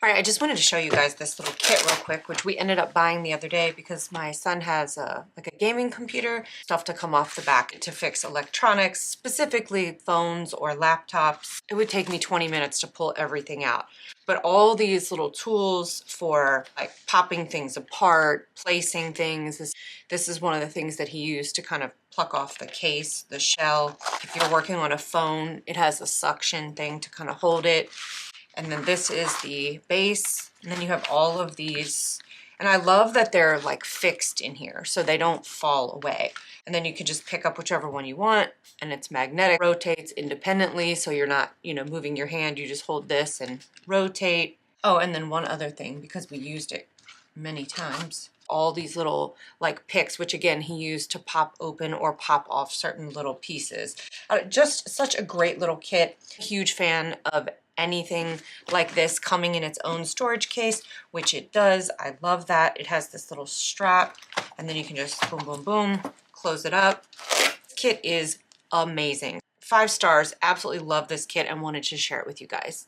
All right, I just wanted to show you guys this little kit real quick, which we ended up buying the other day because my son has like a gaming computer, stuff to come off the back to fix electronics, specifically phones or laptops. It would take me 20 minutes to pull everything out. But all these little tools for like popping things apart, placing things, this is one of the things that he used to kind of pluck off the case, the shell. If you're working on a phone, it has a suction thing to kind of hold it. And then this is the base, and then you have all of these, and I love that they're like fixed in here so they don't fall away. And then you can just pick up whichever one you want, and it's magnetic, rotates independently, so you're not, you know, moving your hand, you just hold this and rotate. Oh, and then one other thing, because we used it many times, all these little like picks, which again he used to pop open or pop off certain little pieces. Just such a great little kit. Huge fan of anything like this coming in its own storage case, which it does. I love that. It has this little strap, and then you can just boom, boom, boom, close it up. This kit is amazing. 5 stars. Absolutely love this kit and wanted to share it with you guys.